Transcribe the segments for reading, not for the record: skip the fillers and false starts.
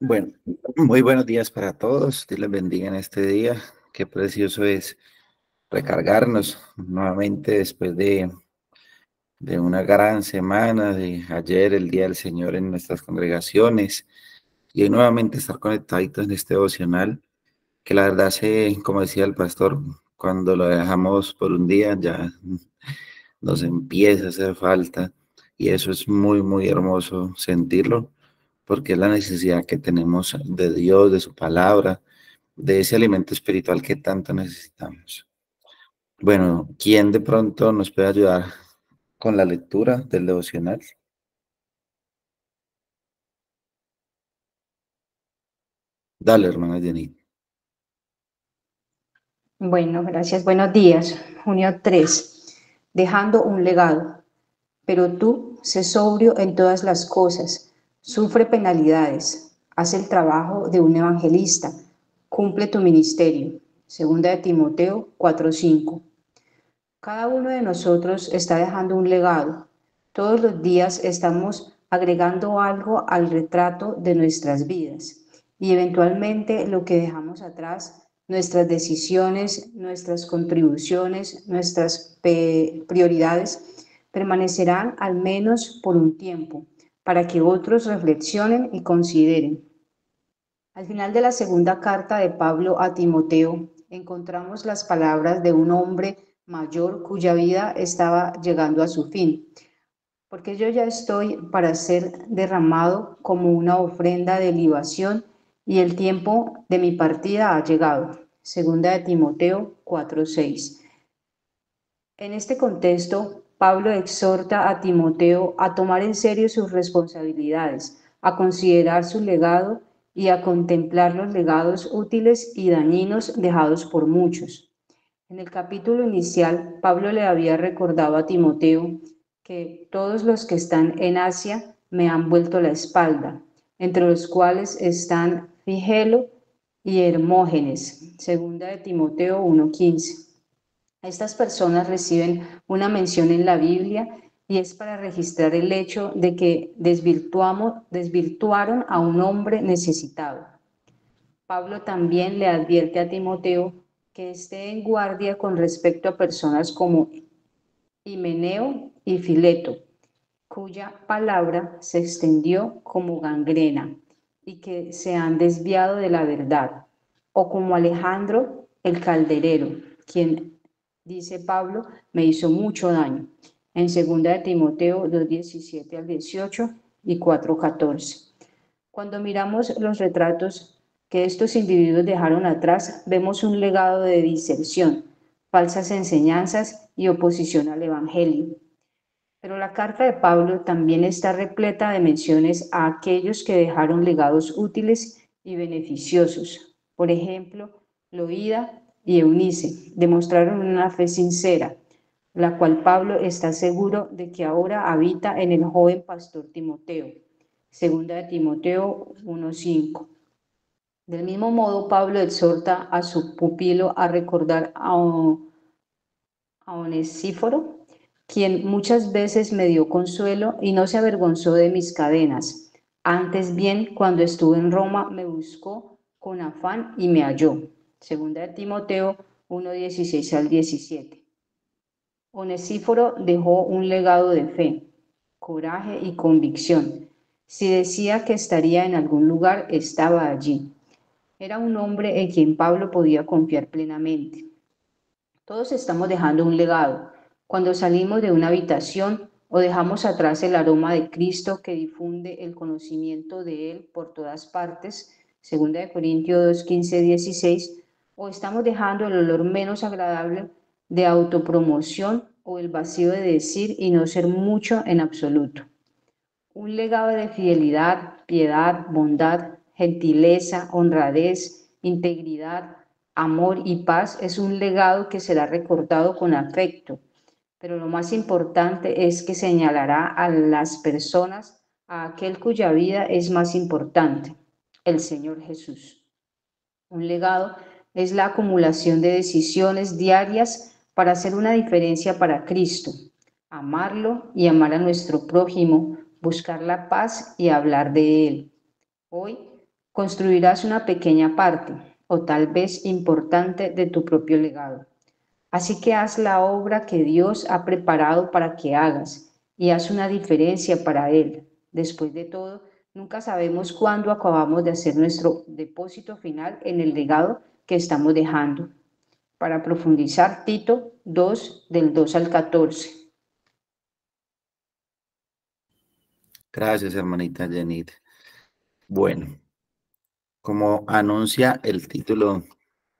Bueno, muy buenos días para todos. Dios les bendiga en este día. Qué precioso es recargarnos nuevamente después de una gran semana, de ayer, el Día del Señor en nuestras congregaciones, y hoy nuevamente estar conectaditos en este devocional, que la verdad como decía el pastor, cuando lo dejamos por un día ya nos empieza a hacer falta, y eso es muy, muy hermoso sentirlo, porque es la necesidad que tenemos de Dios, de su palabra, de ese alimento espiritual que tanto necesitamos. Bueno, ¿quién de pronto nos puede ayudar con la lectura del devocional? Dale, hermana Jenny. Bueno, gracias. Buenos días. Junio 3. Dejando un legado. Pero tú, sé sobrio en todas las cosas, sufre penalidades, haz el trabajo de un evangelista, cumple tu ministerio. Segunda de Timoteo 4:5. Cada uno de nosotros está dejando un legado. Todos los días estamos agregando algo al retrato de nuestras vidas y eventualmente lo que dejamos atrás, nuestras decisiones, nuestras contribuciones, nuestras prioridades, permanecerán al menos por un tiempo para que otros reflexionen y consideren. Al final de la segunda carta de Pablo a Timoteo, encontramos las palabras de un hombre mayor cuya vida estaba llegando a su fin. Porque yo ya estoy para ser derramado como una ofrenda de libación y el tiempo de mi partida ha llegado. Segunda de Timoteo 4:6. En este contexto, Pablo exhorta a Timoteo a tomar en serio sus responsabilidades, a considerar su legado y a contemplar los legados útiles y dañinos dejados por muchos. En el capítulo inicial, Pablo le había recordado a Timoteo que todos los que están en Asia me han vuelto la espalda, entre los cuales están Figelo y Hermógenes, segunda de Timoteo 1:15. Estas personas reciben una mención en la Biblia y es para registrar el hecho de que desvirtuaron a un hombre necesitado. Pablo también le advierte a Timoteo que esté en guardia con respecto a personas como Himeneo y Fileto, cuya palabra se extendió como gangrena y que se han desviado de la verdad, o como Alejandro el calderero, quien, dice Pablo, me hizo mucho daño, en 2 de Timoteo 2:17 al 18 y 4:14. Cuando miramos los retratos que estos individuos dejaron atrás, vemos un legado de diserción, falsas enseñanzas y oposición al Evangelio. Pero la carta de Pablo también está repleta de menciones a aquellos que dejaron legados útiles y beneficiosos. Por ejemplo, Loída y Eunice demostraron una fe sincera, la cual Pablo está seguro de que ahora habita en el joven pastor Timoteo. Segunda de Timoteo 1:5. Del mismo modo, Pablo exhorta a su pupilo a recordar a Onesíforo, quien muchas veces me dio consuelo y no se avergonzó de mis cadenas. Antes bien, cuando estuve en Roma, me buscó con afán y me halló. Segunda de Timoteo 1:16 al 17. Onesíforo dejó un legado de fe, coraje y convicción. Si decía que estaría en algún lugar, estaba allí. Era un hombre en quien Pablo podía confiar plenamente. Todos estamos dejando un legado. Cuando salimos de una habitación o dejamos atrás el aroma de Cristo que difunde el conocimiento de Él por todas partes, 2 Corintios 2:15-16, o estamos dejando el olor menos agradable de autopromoción o el vacío de decir y no ser mucho en absoluto. Un legado de fidelidad, piedad, bondad, gentileza, honradez, integridad, amor y paz es un legado que será recordado con afecto, pero lo más importante es que señalará a las personas a aquel cuya vida es más importante, el Señor Jesús. Un legado es la acumulación de decisiones diarias para hacer una diferencia para Cristo, amarlo y amar a nuestro prójimo, buscar la paz y hablar de Él. Hoy construirás una pequeña parte, o tal vez importante, de tu propio legado. Así que haz la obra que Dios ha preparado para que hagas y haz una diferencia para Él. Después de todo, nunca sabemos cuándo acabamos de hacer nuestro depósito final en el legado que estamos dejando. Para profundizar, Tito 2, del 2 al 14. Gracias, hermanita Jenny. Bueno, como anuncia el título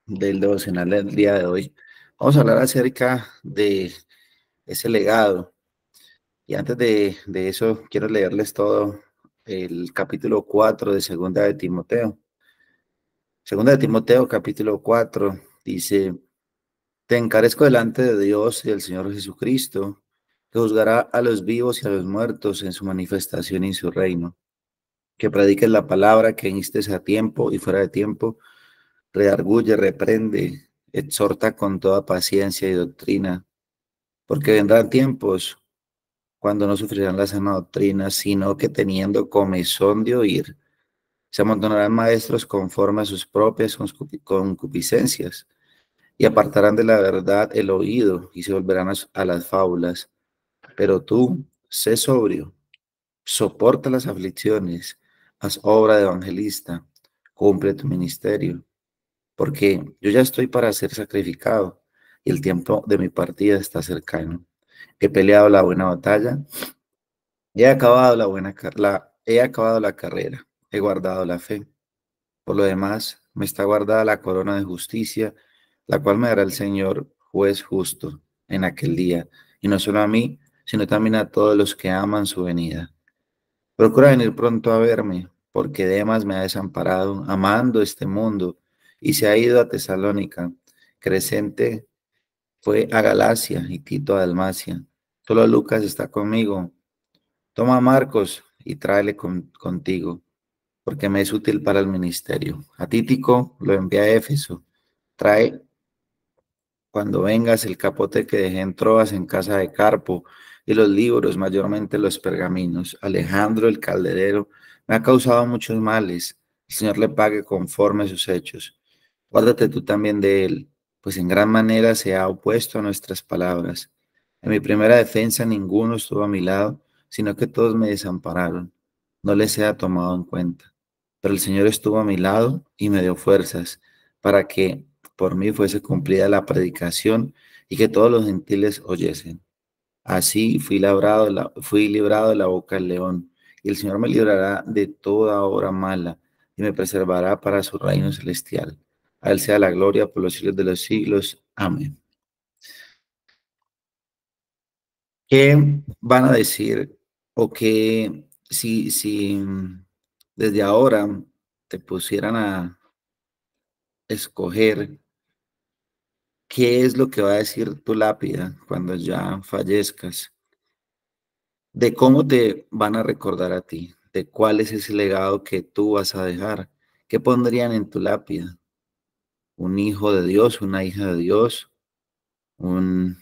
del devocional del día de hoy, vamos a hablar acerca de ese legado. Y antes de eso, quiero leerles todo el capítulo 4 de Segunda de Timoteo. Segunda de Timoteo, capítulo 4, dice: Te encarezco delante de Dios y del Señor Jesucristo, que juzgará a los vivos y a los muertos en su manifestación y en su reino. Que prediques la palabra, que instes a tiempo y fuera de tiempo, redarguye, reprende, exhorta con toda paciencia y doctrina, porque vendrán tiempos cuando no sufrirán la sana doctrina, sino que teniendo comezón de oír, se amontonarán maestros conforme a sus propias concupiscencias, y apartarán de la verdad el oído, y se volverán a las fábulas. Pero tú, sé sobrio, soporta las aflicciones, haz obra de evangelista, cumple tu ministerio, porque yo ya estoy para ser sacrificado, y el tiempo de mi partida está cercano. He peleado la buena batalla, he acabado la carrera, he guardado la fe. Por lo demás, me está guardada la corona de justicia, la cual me dará el Señor, juez justo, en aquel día, y no solo a mí, sino también a todos los que aman su venida. Procura venir pronto a verme, porque Demas me ha desamparado, amando este mundo, y se ha ido a Tesalónica. Crescente fue a Galacia y Tito a Dalmacia. Solo Lucas está conmigo. Toma a Marcos y tráele contigo, porque me es útil para el ministerio. A Títico lo envía a Éfeso. Trae cuando vengas el capote que dejé en Troas en casa de Carpo y los libros, mayormente los pergaminos. Alejandro el calderero me ha causado muchos males. El Señor le pague conforme a sus hechos. Guárdate tú también de él, pues en gran manera se ha opuesto a nuestras palabras. En mi primera defensa ninguno estuvo a mi lado, sino que todos me desampararon. No les sea tomado en cuenta. Pero el Señor estuvo a mi lado y me dio fuerzas para que por mí fuese cumplida la predicación y que todos los gentiles oyesen. Así fui librado de la boca del león, y el Señor me librará de toda obra mala y me preservará para su reino celestial. A Él sea la gloria por los siglos de los siglos. Amén. ¿Qué van a decir o qué si desde ahora te pusieran a escoger qué es lo que va a decir tu lápida cuando ya fallezcas? De cómo te van a recordar a ti, de cuál es ese legado que tú vas a dejar. ¿Qué pondrían en tu lápida? ¿Un hijo de Dios, una hija de Dios, un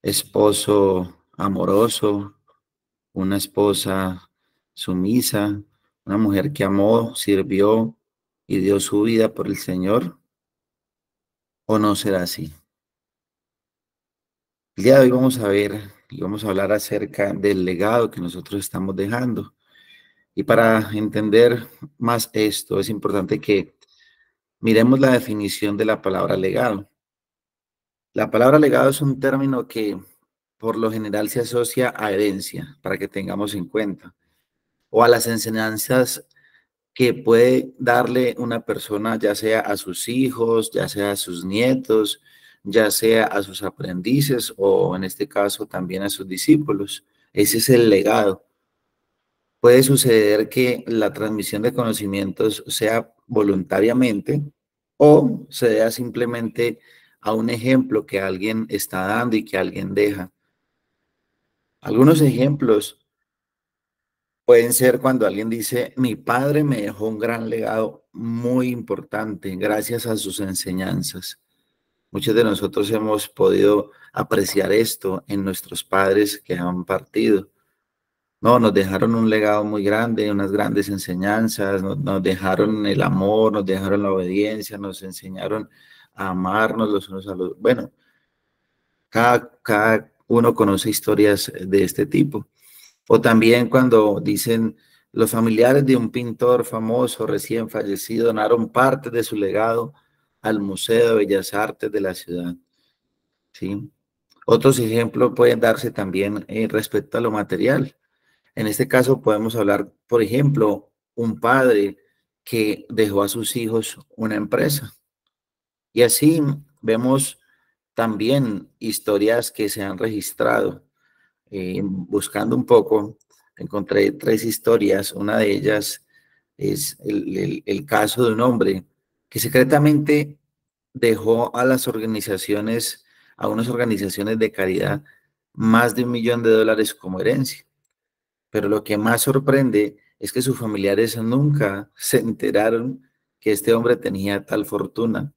esposo amoroso, una esposa sumisa, una mujer que amó, sirvió y dio su vida por el Señor? ¿O no será así? El día de hoy vamos a ver y vamos a hablar acerca del legado que nosotros estamos dejando. Y para entender más esto, es importante que miremos la definición de la palabra legado. La palabra legado es un término que por lo general se asocia a herencia, para que tengamos en cuenta, o a las enseñanzas que puede darle una persona, ya sea a sus hijos, ya sea a sus nietos, ya sea a sus aprendices o en este caso también a sus discípulos. Ese es el legado. Puede suceder que la transmisión de conocimientos sea voluntariamente o se dé simplemente a un ejemplo que alguien está dando y que alguien deja. Algunos ejemplos pueden ser cuando alguien dice: mi padre me dejó un gran legado muy importante gracias a sus enseñanzas. Muchos de nosotros hemos podido apreciar esto en nuestros padres que han partido. No, nos dejaron un legado muy grande, unas grandes enseñanzas, nos dejaron el amor, nos dejaron la obediencia, nos enseñaron a amarnos los unos a los... Bueno, cada uno conoce historias de este tipo. O también cuando dicen los familiares de un pintor famoso recién fallecido donaron parte de su legado al Museo de Bellas Artes de la ciudad, ¿sí? Otros ejemplos pueden darse también respecto a lo material. En este caso podemos hablar, por ejemplo, un padre que dejó a sus hijos una empresa. Y así vemos también historias que se han registrado. Buscando un poco, encontré tres historias. Una de ellas es el caso de un hombre que secretamente dejó a las organizaciones, a unas organizaciones de caridad, más de $1.000.000 como herencia. Pero lo que más sorprende es que sus familiares nunca se enteraron que este hombre tenía tal fortuna.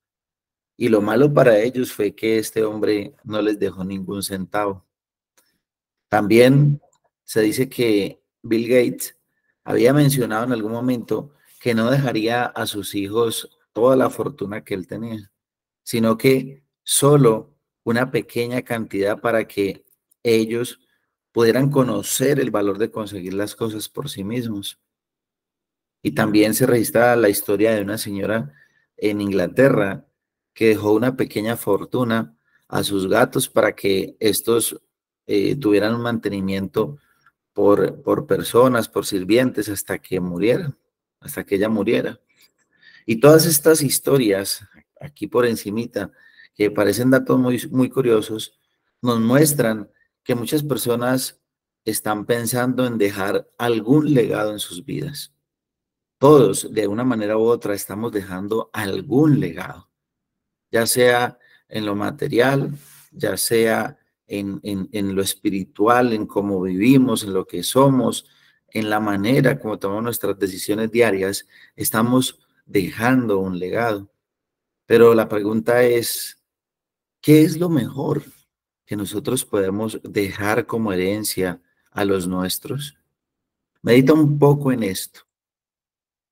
Y lo malo para ellos fue que este hombre no les dejó ningún centavo. También se dice que Bill Gates había mencionado en algún momento que no dejaría a sus hijos toda la fortuna que él tenía, sino que solo una pequeña cantidad para que ellos pudieran conocer el valor de conseguir las cosas por sí mismos. Y también se registra la historia de una señora en Inglaterra que dejó una pequeña fortuna a sus gatos para que estos tuvieran un mantenimiento por personas, por sirvientes, hasta que muriera, hasta que ella muriera. Y todas estas historias, aquí por encimita, que parecen datos muy curiosos, nos muestran que muchas personas están pensando en dejar algún legado en sus vidas. Todos, de una manera u otra, estamos dejando algún legado, ya sea en lo material, ya sea en lo espiritual, en cómo vivimos, en lo que somos, en la manera como tomamos nuestras decisiones diarias, estamos dejando un legado. Pero la pregunta es, ¿qué es lo mejor que nosotros podemos dejar como herencia a los nuestros? Medita un poco en esto.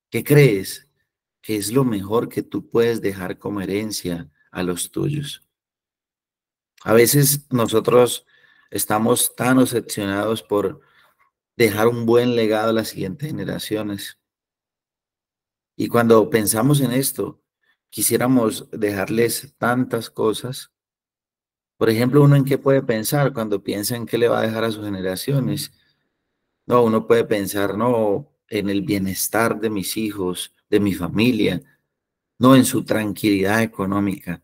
¿Qué crees que es lo mejor que tú puedes dejar como herencia a los tuyos? A veces nosotros estamos tan obsesionados por dejar un buen legado a las siguientes generaciones. Y cuando pensamos en esto, quisiéramos dejarles tantas cosas. Por ejemplo, uno en qué puede pensar cuando piensa en qué le va a dejar a sus generaciones. No, uno puede pensar, no, en el bienestar de mis hijos, de mi familia, no en su tranquilidad económica.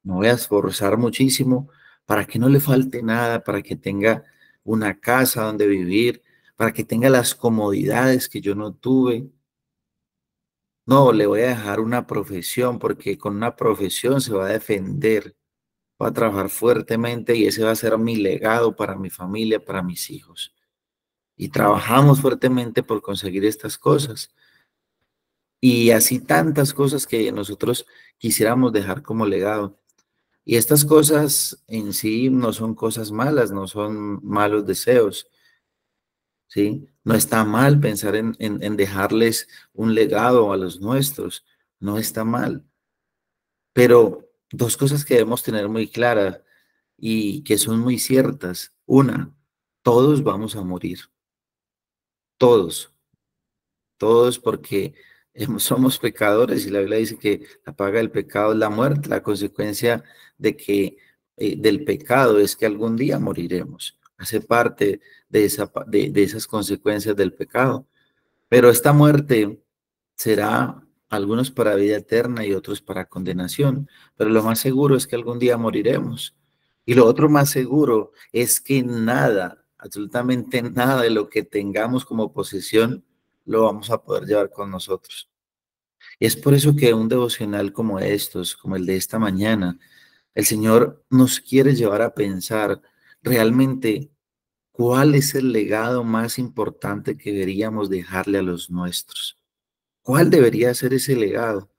Me voy a esforzar muchísimo para que no le falte nada, para que tenga una casa donde vivir, para que tenga las comodidades que yo no tuve. No, le voy a dejar una profesión porque con una profesión se va a defender, va a trabajar fuertemente y ese va a ser mi legado para mi familia, para mis hijos. Y trabajamos fuertemente por conseguir estas cosas. Y así tantas cosas que nosotros quisiéramos dejar como legado. Y estas cosas en sí no son cosas malas, no son malos deseos, ¿sí? No está mal pensar en dejarles un legado a los nuestros, no está mal. Pero dos cosas que debemos tener muy claras y que son muy ciertas. Una, todos vamos a morir, todos. Todos porque somos pecadores y la Biblia dice que la paga del pecado es la muerte, la consecuencia de que del pecado es que algún día moriremos. Hace parte de esas consecuencias del pecado. Pero esta muerte será algunos para vida eterna y otros para condenación. Pero lo más seguro es que algún día moriremos. Y lo otro más seguro es que nada, absolutamente nada de lo que tengamos como posesión, lo vamos a poder llevar con nosotros. Y es por eso que un devocional como estos, como el de esta mañana, el Señor nos quiere llevar a pensar realmente cuál es el legado más importante que deberíamos dejarle a los nuestros. ¿Cuál debería ser ese legado?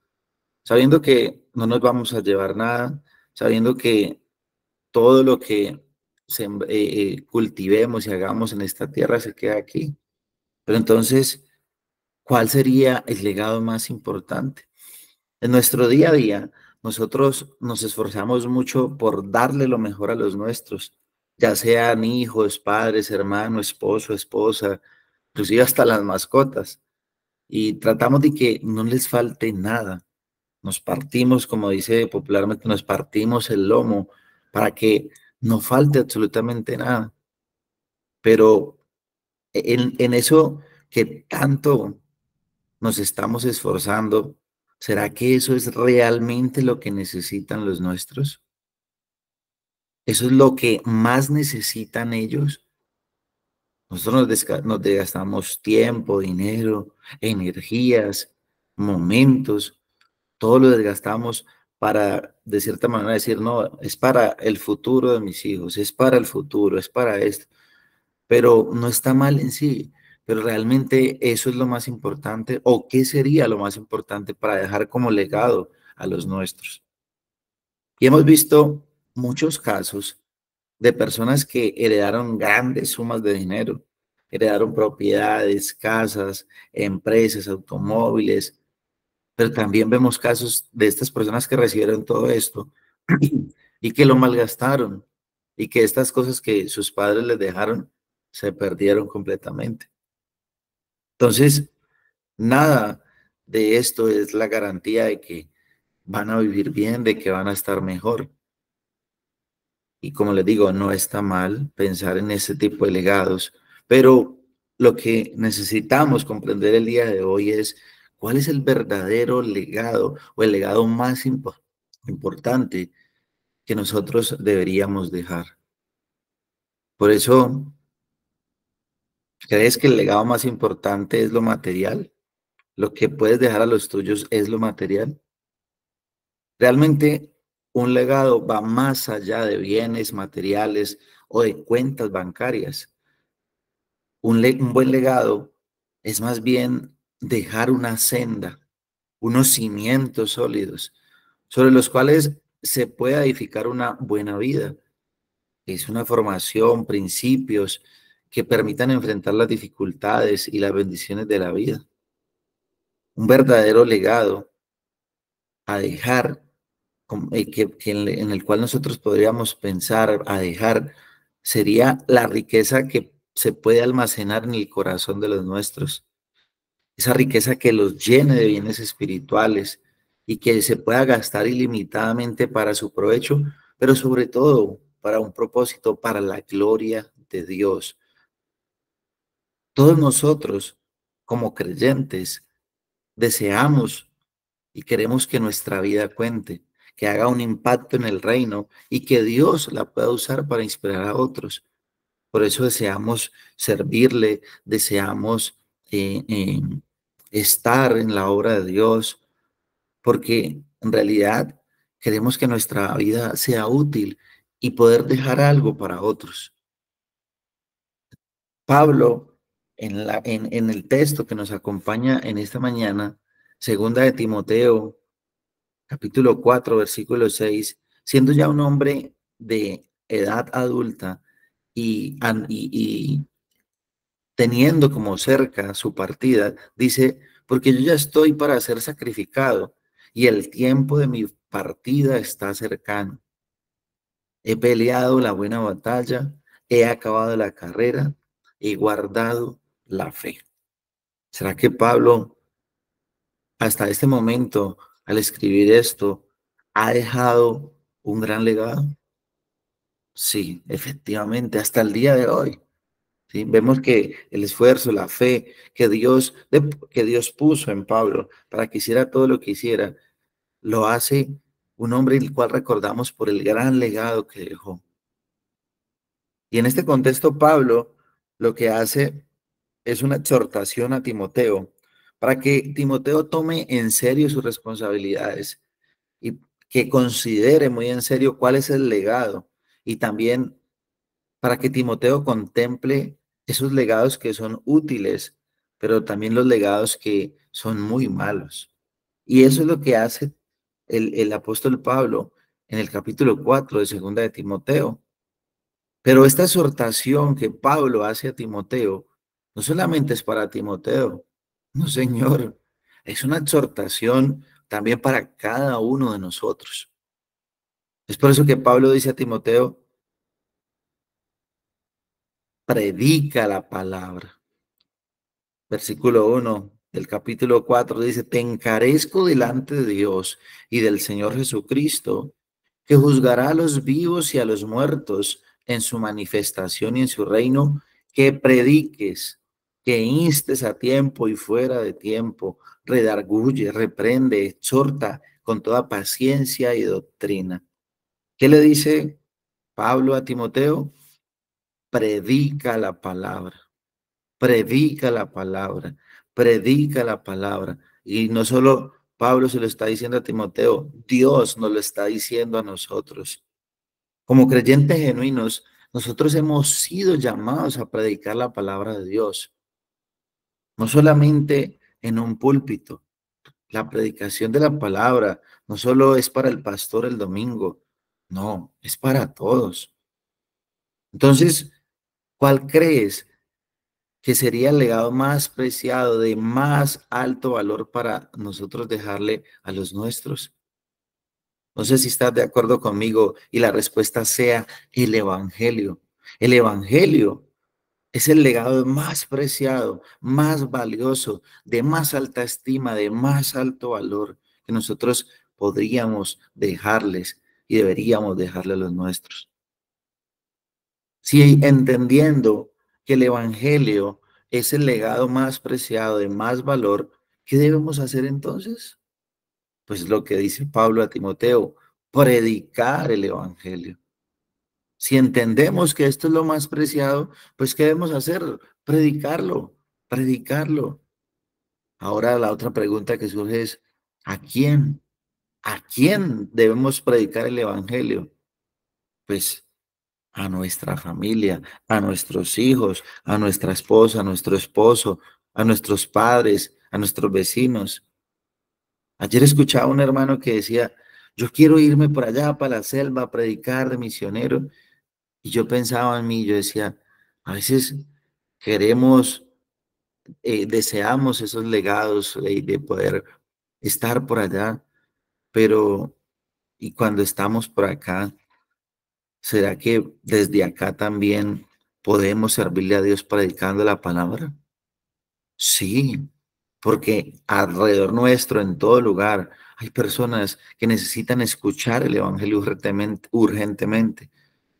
Sabiendo que no nos vamos a llevar nada, sabiendo que todo lo que cultivemos y hagamos en esta tierra se queda aquí. Pero entonces, ¿cuál sería el legado más importante? En nuestro día a día, nosotros nos esforzamos mucho por darle lo mejor a los nuestros, ya sean hijos, padres, hermanos, esposo, esposa, inclusive hasta las mascotas. Y tratamos de que no les falte nada. Nos partimos, como dice popularmente, nos partimos el lomo para que no falte absolutamente nada. Pero en eso que tanto nos estamos esforzando, ¿será que eso es realmente lo que necesitan los nuestros? ¿Eso es lo que más necesitan ellos? Nosotros nos desgastamos tiempo, dinero, energías, momentos, todo lo desgastamos para, de cierta manera, decir, no, es para el futuro de mis hijos, es para el futuro, es para esto. Pero no está mal en sí, pero realmente eso es lo más importante, o qué sería lo más importante para dejar como legado a los nuestros. Y hemos visto muchos casos de personas que heredaron grandes sumas de dinero, heredaron propiedades, casas, empresas, automóviles, pero también vemos casos de estas personas que recibieron todo esto y que lo malgastaron y que estas cosas que sus padres les dejaron se perdieron completamente. Entonces, nada de esto es la garantía de que van a vivir bien, de que van a estar mejor. Y como les digo, no está mal pensar en ese tipo de legados, pero lo que necesitamos comprender el día de hoy es cuál es el verdadero legado o el legado más importante que nosotros deberíamos dejar. Por eso, ¿crees que el legado más importante es lo material? ¿Lo que puedes dejar a los tuyos es lo material? Realmente un legado va más allá de bienes materiales o de cuentas bancarias. Un buen legado es más bien dejar una senda, unos cimientos sólidos sobre los cuales se pueda edificar una buena vida. Es una formación, principios que permitan enfrentar las dificultades y las bendiciones de la vida. Un verdadero legado a dejar, en el cual nosotros podríamos pensar a dejar, sería la riqueza que se puede almacenar en el corazón de los nuestros. Esa riqueza que los llene de bienes espirituales y que se pueda gastar ilimitadamente para su provecho, pero sobre todo para un propósito, para la gloria de Dios. Todos nosotros, como creyentes, deseamos y queremos que nuestra vida cuente, que haga un impacto en el reino y que Dios la pueda usar para inspirar a otros. Por eso deseamos servirle, deseamos estar en la obra de Dios, porque en realidad queremos que nuestra vida sea útil y poder dejar algo para otros. Pablo, en el texto que nos acompaña en esta mañana, segunda de Timoteo, capítulo 4, versículo 6, siendo ya un hombre de edad adulta y teniendo como cerca su partida, dice, porque yo ya estoy para ser sacrificado y el tiempo de mi partida está cercano. He peleado la buena batalla, he acabado la carrera, he guardado la fe. ¿Será que Pablo, hasta este momento, al escribir esto, ha dejado un gran legado? Sí, efectivamente, hasta el día de hoy. ¿Sí? Vemos que el esfuerzo, la fe que Dios puso en Pablo para que hiciera todo lo que hiciera, lo hace un hombre el cual recordamos por el gran legado que dejó. Y en este contexto, Pablo lo que hace es una exhortación a Timoteo para que Timoteo tome en serio sus responsabilidades y que considere muy en serio cuál es el legado y también para que Timoteo contemple esos legados que son útiles, pero también los legados que son muy malos. Y eso es lo que hace el apóstol Pablo en el capítulo 4 de segunda de Timoteo. Pero esta exhortación que Pablo hace a Timoteo, no solamente es para Timoteo, no, Señor, es una exhortación también para cada uno de nosotros. Es por eso que Pablo dice a Timoteo, predica la palabra. Versículo 1 del capítulo 4 dice, te encarezco delante de Dios y del Señor Jesucristo, que juzgará a los vivos y a los muertos en su manifestación y en su reino, que prediques, que instes a tiempo y fuera de tiempo, redarguye, reprende, exhorta con toda paciencia y doctrina. ¿Qué le dice Pablo a Timoteo? Predica la palabra. Predica la palabra, predica la palabra. Y no solo Pablo se lo está diciendo a Timoteo, Dios nos lo está diciendo a nosotros. Como creyentes genuinos, nosotros hemos sido llamados a predicar la palabra de Dios, no solamente en un púlpito. La predicación de la palabra no solo es para el pastor el domingo, no, es para todos. Entonces, ¿cuál crees que sería el legado más preciado, de más alto valor para nosotros dejarle a los nuestros? No sé si estás de acuerdo conmigo y la respuesta sea el Evangelio. El Evangelio es el legado más preciado, más valioso, de más alta estima, de más alto valor que nosotros podríamos dejarles y deberíamos dejarle a los nuestros. Si entendiendo que el Evangelio es el legado más preciado, de más valor, ¿qué debemos hacer entonces? Pues lo que dice Pablo a Timoteo, predicar el Evangelio. Si entendemos que esto es lo más preciado, pues ¿qué debemos hacer? Predicarlo, predicarlo. Ahora la otra pregunta que surge es, ¿a quién? ¿A quién debemos predicar el Evangelio? Pues a nuestra familia, a nuestros hijos, a nuestra esposa, a nuestro esposo, a nuestros padres, a nuestros vecinos. Ayer escuchaba a un hermano que decía, yo quiero irme por allá para la selva a predicar de misionero. Y yo pensaba en mí, yo decía, a veces queremos, deseamos esos legados de poder estar por allá, pero y cuando estamos por acá, ¿será que desde acá también podemos servirle a Dios predicando la palabra? Sí, porque alrededor nuestro, en todo lugar, hay personas que necesitan escuchar el Evangelio urgentemente, urgentemente.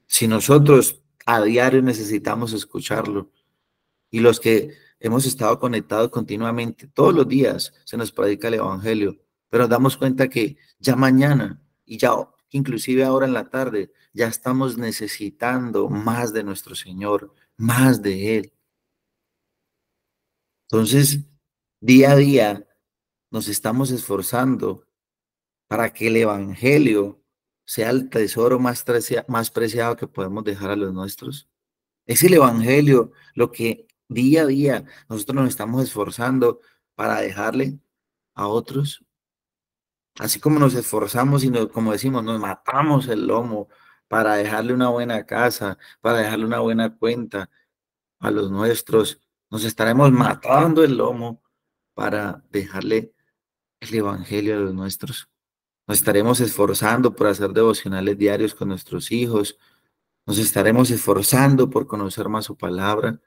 Si nosotros a diario necesitamos escucharlo y los que hemos estado conectados continuamente, todos los días se nos predica el Evangelio, pero nos damos cuenta que ya mañana y ya inclusive ahora en la tarde, ya estamos necesitando más de nuestro Señor, más de Él. Entonces, día a día nos estamos esforzando para que el Evangelio sea el tesoro más preciado que podemos dejar a los nuestros. Es el Evangelio lo que día a día nosotros nos estamos esforzando para dejarle a otros. Así como nos esforzamos y como decimos, nos matamos el lomo para dejarle una buena casa, para dejarle una buena cuenta a los nuestros, nos estaremos matando el lomo para dejarle el Evangelio a los nuestros. Nos estaremos esforzando por hacer devocionales diarios con nuestros hijos. Nos estaremos esforzando por conocer más su palabra.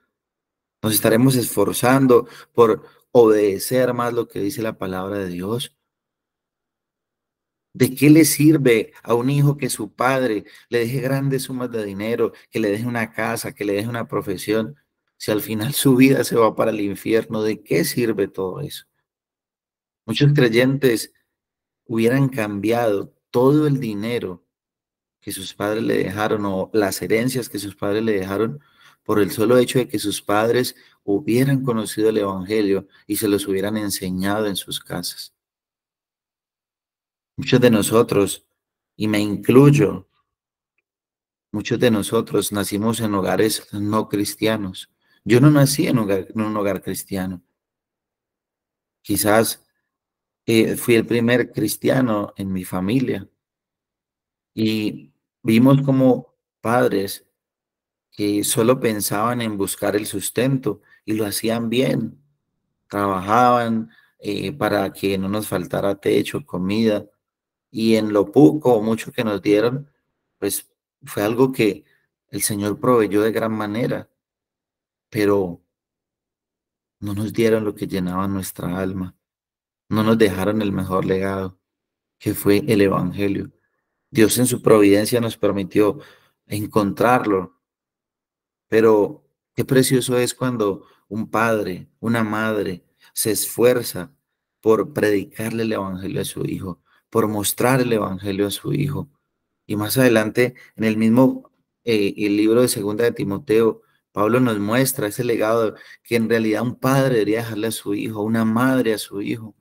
Nos estaremos esforzando por obedecer más lo que dice la palabra de Dios. ¿De qué le sirve a un hijo que su padre le deje grandes sumas de dinero, que le deje una casa, que le deje una profesión, si al final su vida se va para el infierno? ¿De qué sirve todo eso? Muchos creyentes hubieran cambiado todo el dinero que sus padres le dejaron o las herencias que sus padres le dejaron por el solo hecho de que sus padres hubieran conocido el Evangelio y se los hubieran enseñado en sus casas. Muchos de nosotros, y me incluyo, muchos de nosotros nacimos en hogares no cristianos. Yo no nací en un hogar cristiano. Quizás fui el primer cristiano en mi familia y vimos como padres que solo pensaban en buscar el sustento y lo hacían bien. Trabajaban para que no nos faltara techo, comida, y en lo poco o mucho que nos dieron, pues fue algo que el Señor proveyó de gran manera, pero no nos dieron lo que llenaba nuestra alma, no nos dejaron el mejor legado, que fue el Evangelio. Dios en su providencia nos permitió encontrarlo, pero qué precioso es cuando un padre, una madre se esfuerza por predicarle el Evangelio a su hijo, por mostrar el Evangelio a su hijo. Y más adelante, en el mismo el libro de Segunda de Timoteo, Pablo nos muestra ese legado que en realidad un padre debería dejarle a su hijo, una madre a su hijo.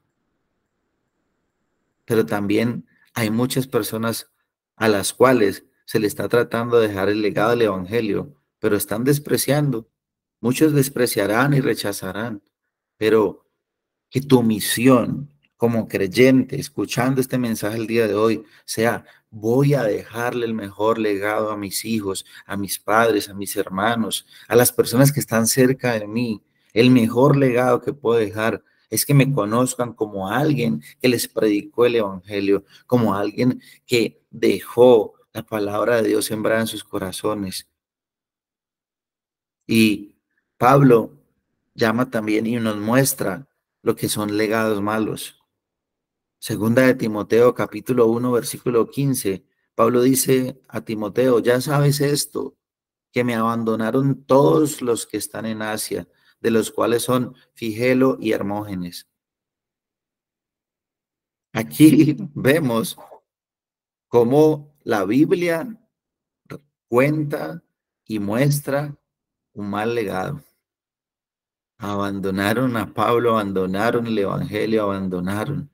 Pero también hay muchas personas a las cuales se le está tratando de dejar el legado del Evangelio, pero están despreciando. Muchos despreciarán y rechazarán, pero que tu misión como creyente, escuchando este mensaje el día de hoy, sea: voy a dejarle el mejor legado a mis hijos, a mis padres, a mis hermanos, a las personas que están cerca de mí. El mejor legado que puedo dejar es que me conozcan como alguien que les predicó el evangelio, como alguien que dejó la palabra de Dios sembrada en sus corazones. Y Pablo llama también y nos muestra lo que son legados malos. Segunda de Timoteo, capítulo 1, versículo 15. Pablo dice a Timoteo: ya sabes esto, que me abandonaron todos los que están en Asia, de los cuales son Figelo y Hermógenes. Aquí vemos cómo la Biblia cuenta y muestra un mal legado. Abandonaron a Pablo, abandonaron el Evangelio, abandonaron.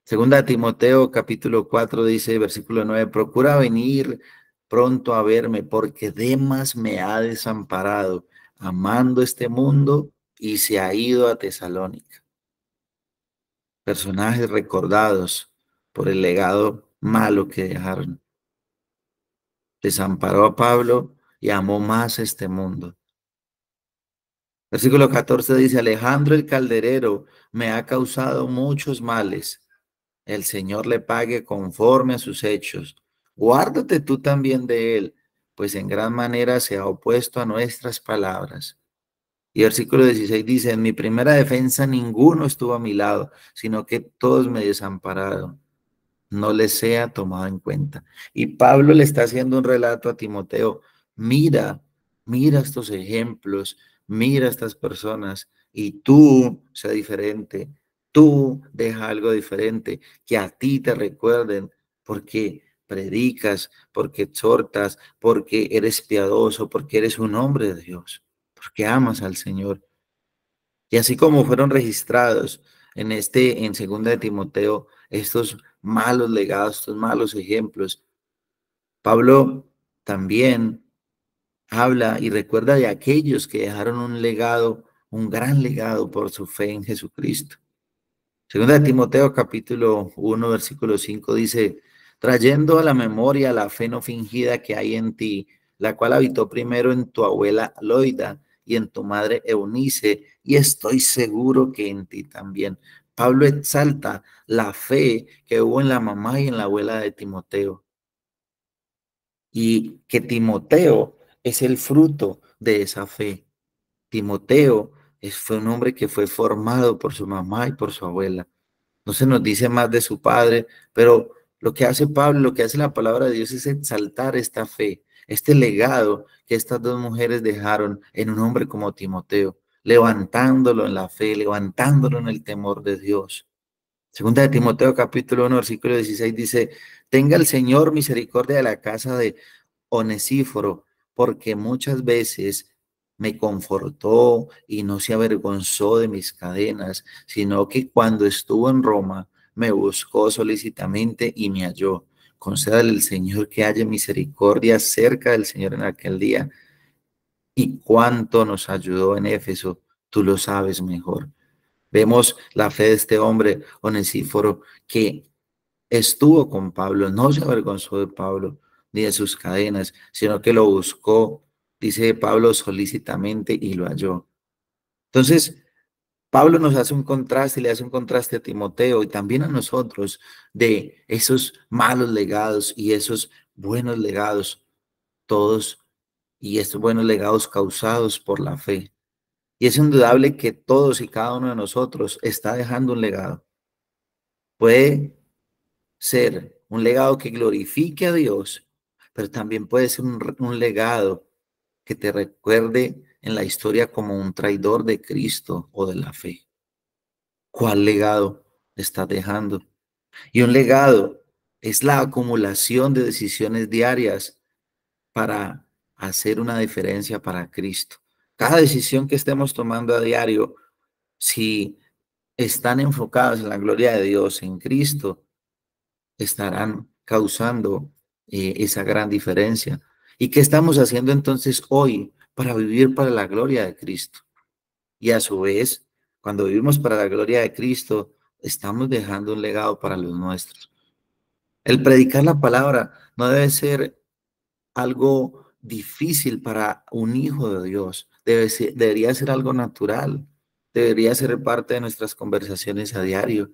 Segunda de Timoteo, capítulo 4, dice, versículo 9: procura venir pronto a verme, porque Demas me ha desamparado, amando este mundo, y se ha ido a Tesalónica. Personajes recordados por el legado malo que dejaron. Desamparó a Pablo y amó más este mundo. Versículo 14 dice: Alejandro el calderero me ha causado muchos males. El Señor le pague conforme a sus hechos. Guárdate tú también de él, pues en gran manera se ha opuesto a nuestras palabras. Y versículo 16 dice: en mi primera defensa ninguno estuvo a mi lado, sino que todos me desampararon. No les sea tomado en cuenta. Y Pablo le está haciendo un relato a Timoteo: mira, mira estos ejemplos, mira estas personas, y tú sé diferente, tú deja algo diferente, que a ti te recuerden, porque predicas, porque exhortas, porque eres piadoso, porque eres un hombre de Dios, porque amas al Señor. Y así como fueron registrados en segunda de Timoteo, estos malos legados, estos malos ejemplos, Pablo también habla y recuerda de aquellos que dejaron un legado, un gran legado por su fe en Jesucristo. Segunda de Timoteo, capítulo 1, versículo 5 dice: trayendo a la memoria la fe no fingida que hay en ti, la cual habitó primero en tu abuela Loida y en tu madre Eunice, y estoy seguro que en ti también. Pablo exalta la fe que hubo en la mamá y en la abuela de Timoteo, y que Timoteo es el fruto de esa fe. Timoteo fue un hombre que fue formado por su mamá y por su abuela. No se nos dice más de su padre, pero lo que hace Pablo, lo que hace la palabra de Dios es exaltar esta fe, este legado que estas dos mujeres dejaron en un hombre como Timoteo, levantándolo en la fe, levantándolo en el temor de Dios. Segunda de Timoteo, capítulo 1, versículo 16 dice: tenga el Señor misericordia de la casa de Onesíforo, porque muchas veces me confortó y no se avergonzó de mis cadenas, sino que cuando estuvo en Roma me buscó solícitamente y me halló. Concédale el Señor que haya misericordia cerca del Señor en aquel día. Y cuánto nos ayudó en Éfeso, tú lo sabes mejor. Vemos la fe de este hombre, Onesíforo, que estuvo con Pablo, no se avergonzó de Pablo ni de sus cadenas, sino que lo buscó dice Pablo solícitamente, y lo halló. Entonces, Pablo nos hace un contraste, le hace un contraste a Timoteo y también a nosotros de esos malos legados y esos buenos legados, todos, y estos buenos legados causados por la fe. Y es indudable que todos y cada uno de nosotros está dejando un legado. Puede ser un legado que glorifique a Dios, pero también puede ser un legado que te recuerde en la historia como un traidor de Cristo o de la fe. ¿Cuál legado estás dejando? Y un legado es la acumulación de decisiones diarias para hacer una diferencia para Cristo. Cada decisión que estemos tomando a diario, si están enfocadas en la gloria de Dios, en Cristo, estarán causando esa gran diferencia. ¿Y qué estamos haciendo entonces hoy para vivir para la gloria de Cristo? Y a su vez, cuando vivimos para la gloria de Cristo, estamos dejando un legado para los nuestros. El predicar la palabra no debe ser algo difícil para un hijo de Dios. Debería ser algo natural. Debería ser parte de nuestras conversaciones a diario.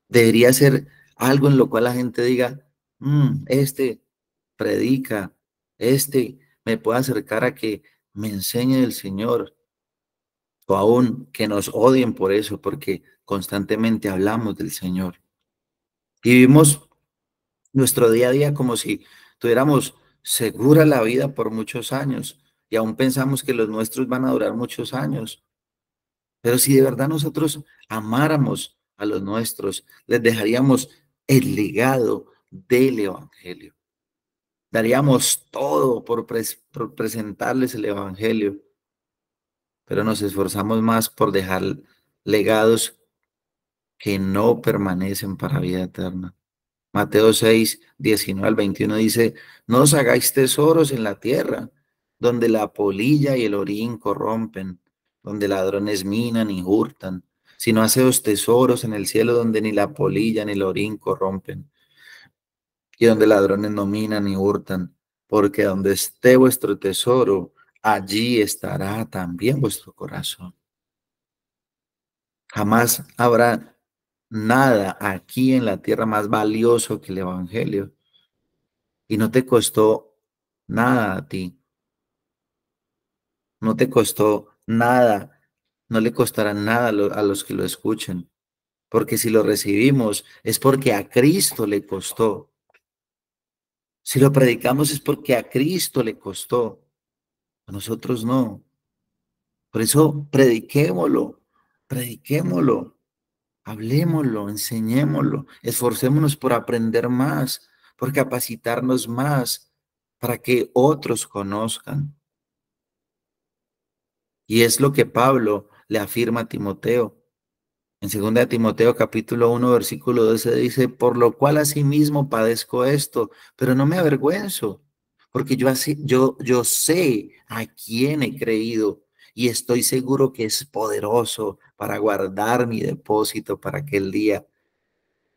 Debería ser algo en lo cual la gente diga, este predica, este me puede acercar a que me enseñe el Señor, o aún que nos odien por eso, porque constantemente hablamos del Señor. Y vivimos nuestro día a día como si tuviéramos segura la vida por muchos años y aún pensamos que los nuestros van a durar muchos años. Pero si de verdad nosotros amáramos a los nuestros, les dejaríamos el legado del Evangelio. Daríamos todo por presentarles el Evangelio, pero nos esforzamos más por dejar legados que no permanecen para vida eterna. Mateo 6, 19 al 21 dice, no os hagáis tesoros en la tierra, donde la polilla y el orín corrompen, donde ladrones minan y hurtan, sino haceos tesoros en el cielo donde ni la polilla ni el orín corrompen, y donde ladrones no minan ni hurtan, porque donde esté vuestro tesoro, allí estará también vuestro corazón. Jamás habrá nada aquí en la tierra más valioso que el Evangelio. Y no te costó nada a ti, no te costó nada, no le costará nada a los que lo escuchen, porque si lo recibimos es porque a Cristo le costó. Si lo predicamos es porque a Cristo le costó, a nosotros no. Por eso prediquémoslo, prediquémoslo, hablemoslo, enseñémoslo, esforcémonos por aprender más, por capacitarnos más, para que otros conozcan. Y es lo que Pablo le afirma a Timoteo. En 2 Timoteo capítulo 1 versículo 12 dice, por lo cual asimismo padezco esto, pero no me avergüenzo, porque yo sé a quién he creído y estoy seguro que es poderoso para guardar mi depósito para aquel día.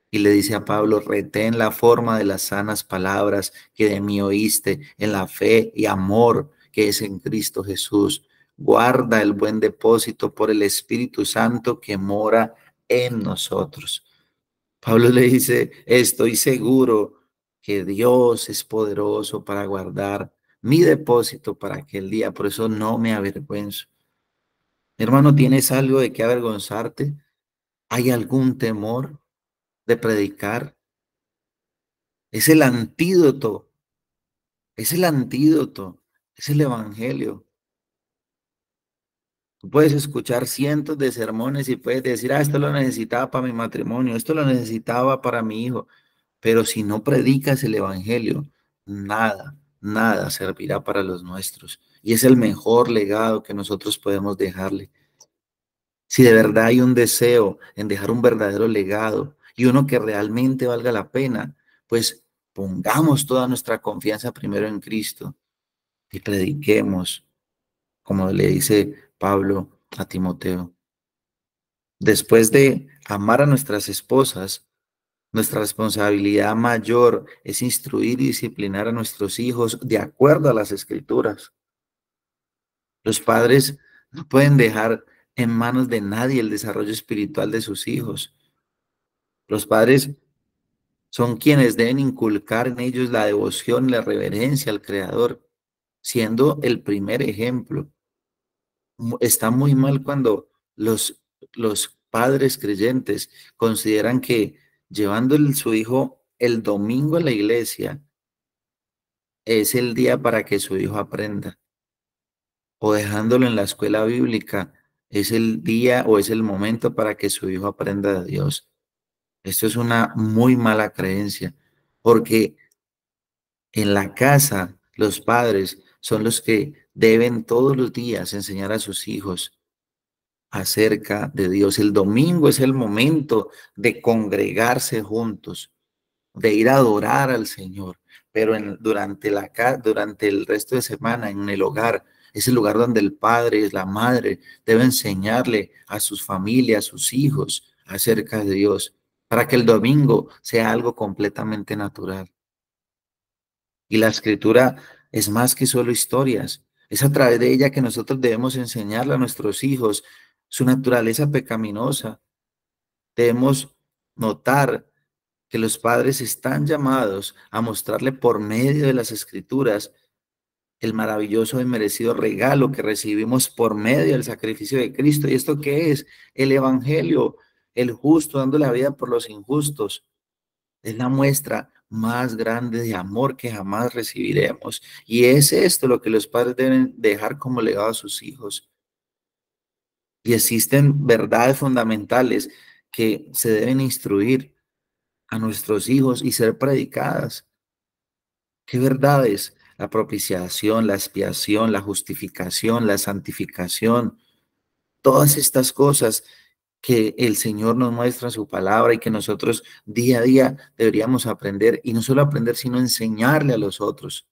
Y le dice a Pablo, retén la forma de las sanas palabras que de mí oíste en la fe y amor que es en Cristo Jesús. Guarda el buen depósito por el Espíritu Santo que mora en nosotros. Pablo le dice, estoy seguro que Dios es poderoso para guardar mi depósito para aquel día. Por eso no me avergüenzo. Hermano, ¿tienes algo de qué avergonzarte? ¿Hay algún temor de predicar? Es el antídoto, es el antídoto, es el evangelio. Tú puedes escuchar cientos de sermones y puedes decir, esto lo necesitaba para mi matrimonio, esto lo necesitaba para mi hijo, pero si no predicas el evangelio, nada, nada servirá para los nuestros. Y es el mejor legado que nosotros podemos dejarle. Si de verdad hay un deseo en dejar un verdadero legado y uno que realmente valga la pena, pues pongamos toda nuestra confianza primero en Cristo y prediquemos, como le dice Pablo a Timoteo. Después de amar a nuestras esposas, nuestra responsabilidad mayor es instruir y disciplinar a nuestros hijos de acuerdo a las Escrituras. Los padres no pueden dejar en manos de nadie el desarrollo espiritual de sus hijos. Los padres son quienes deben inculcar en ellos la devoción y la reverencia al Creador, siendo el primer ejemplo. Está muy mal cuando los padres creyentes consideran que llevando su hijo el domingo a la iglesia es el día para que su hijo aprenda, o dejándolo en la escuela bíblica es el día o es el momento para que su hijo aprenda de Dios. Esto es una muy mala creencia, porque en la casa los padres son los que deben todos los días enseñar a sus hijos acerca de Dios. El domingo es el momento de congregarse juntos, de ir a adorar al Señor, pero durante el resto de semana en el hogar es el lugar donde el padre, la madre, debe enseñarle a sus familias, a sus hijos acerca de Dios, para que el domingo sea algo completamente natural. Y la escritura es más que solo historias. Es a través de ella que nosotros debemos enseñarle a nuestros hijos su naturaleza pecaminosa. Debemos notar que los padres están llamados a mostrarle por medio de las escrituras el maravilloso y merecido regalo que recibimos por medio del sacrificio de Cristo. ¿Y esto qué es? El evangelio, el justo dando la vida por los injustos. Es la muestra más grande de amor que jamás recibiremos. Y es esto lo que los padres deben dejar como legado a sus hijos. Y existen verdades fundamentales que se deben instruir a nuestros hijos y ser predicadas. ¿Qué verdades? La propiciación, la expiación, la justificación, la santificación, todas estas cosas que el Señor nos muestra en su palabra y que nosotros día a día deberíamos aprender, y no solo aprender, sino enseñarle a los otros.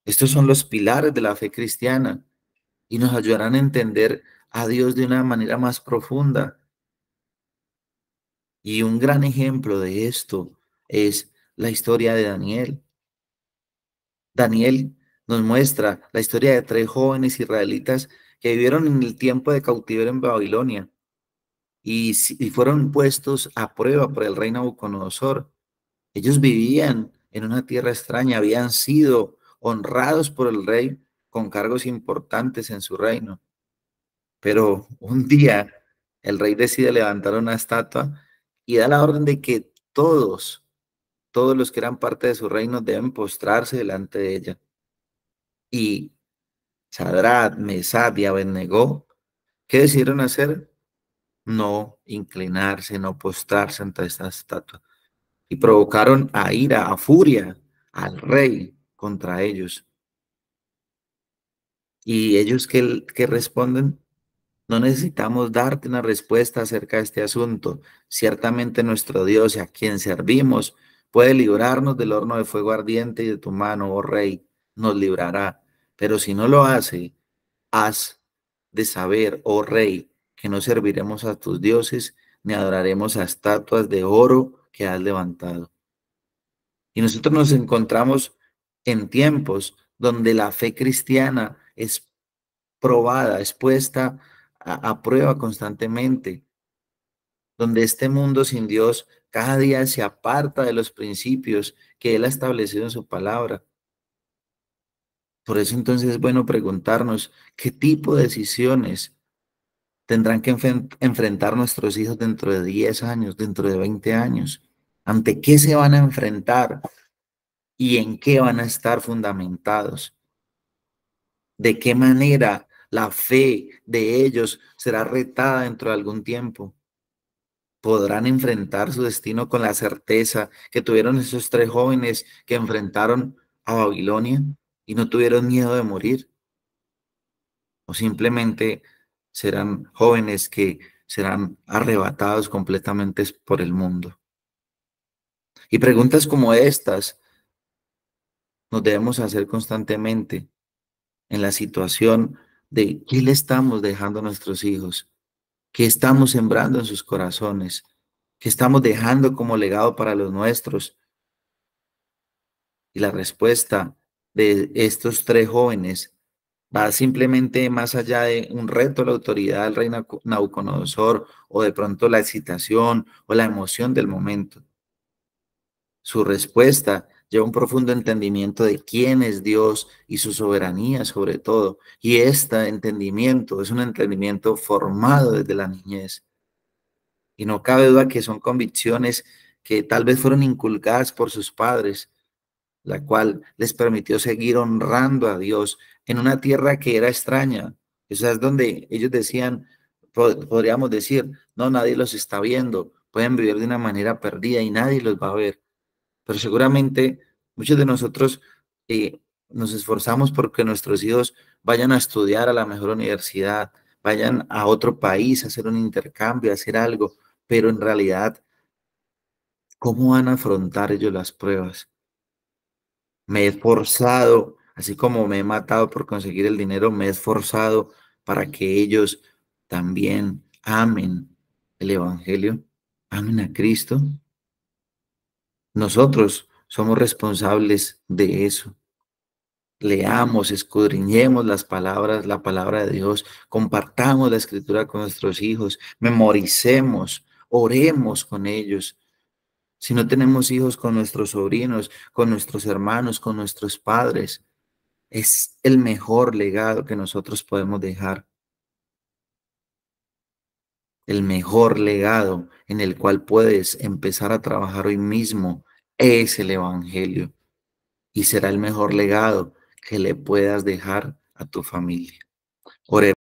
Estos son los pilares de la fe cristiana y nos ayudarán a entender a Dios de una manera más profunda. Y un gran ejemplo de esto es la historia de Daniel. Daniel nos muestra la historia de tres jóvenes israelitas que vivieron en el tiempo de cautiverio en Babilonia y fueron puestos a prueba por el rey Nabucodonosor. Ellos vivían en una tierra extraña, habían sido honrados por el rey con cargos importantes en su reino. Pero un día el rey decide levantar una estatua y da la orden de que todos los que eran parte de su reino deben postrarse delante de ella. Y Sadrach, Mesach y Abednego, ¿qué decidieron hacer? No inclinarse, no postrarse ante esta estatua. Y provocaron a ira, a furia al rey contra ellos. ¿Y ellos qué responden? No necesitamos darte una respuesta acerca de este asunto. Ciertamente nuestro Dios, a quien servimos, puede librarnos del horno de fuego ardiente y de tu mano, oh rey, nos librará. Pero si no lo hace, haz de saber, oh rey, que no serviremos a tus dioses ni adoraremos a estatuas de oro que has levantado. Y nosotros nos encontramos en tiempos donde la fe cristiana es probada, es puesta a prueba constantemente, donde este mundo sin Dios cada día se aparta de los principios que Él ha establecido en su palabra. Por eso entonces es bueno preguntarnos qué tipo de decisiones tendrán que enfrentar nuestros hijos dentro de 10 años, dentro de 20 años. ¿Ante qué se van a enfrentar y en qué van a estar fundamentados? ¿De qué manera la fe de ellos será retada dentro de algún tiempo? ¿Podrán enfrentar su destino con la certeza que tuvieron esos tres jóvenes que enfrentaron a Babilonia y no tuvieron miedo de morir? ¿O simplemente serán jóvenes que serán arrebatados completamente por el mundo? Y preguntas como estas nos debemos hacer constantemente en la situación de qué le estamos dejando a nuestros hijos, qué estamos sembrando en sus corazones, qué estamos dejando como legado para los nuestros. Y la respuesta de estos tres jóvenes Va simplemente más allá de un reto a la autoridad del rey Nabucodonosor o de pronto la excitación o la emoción del momento. Su respuesta lleva un profundo entendimiento de quién es Dios y su soberanía sobre todo. Y este entendimiento es un entendimiento formado desde la niñez. Y no cabe duda que son convicciones que tal vez fueron inculcadas por sus padres, la cual les permitió seguir honrando a Dios en una tierra que era extraña. Esa es donde ellos decían, podríamos decir, no, nadie los está viendo, pueden vivir de una manera perdida y nadie los va a ver. Pero seguramente muchos de nosotros nos esforzamos porque nuestros hijos vayan a estudiar a la mejor universidad, vayan a otro país a hacer un intercambio, a hacer algo, pero en realidad, ¿cómo van a afrontar ellos las pruebas? Me he esforzado, así como me he matado por conseguir el dinero, me he esforzado para que ellos también amen el Evangelio, amen a Cristo. Nosotros somos responsables de eso. Leamos, escudriñemos las palabras, la palabra de Dios, compartamos la escritura con nuestros hijos, memoricemos, oremos con ellos. Si no tenemos hijos, con nuestros sobrinos, con nuestros hermanos, con nuestros padres, es el mejor legado que nosotros podemos dejar. El mejor legado en el cual puedes empezar a trabajar hoy mismo es el Evangelio y será el mejor legado que le puedas dejar a tu familia. Oremos.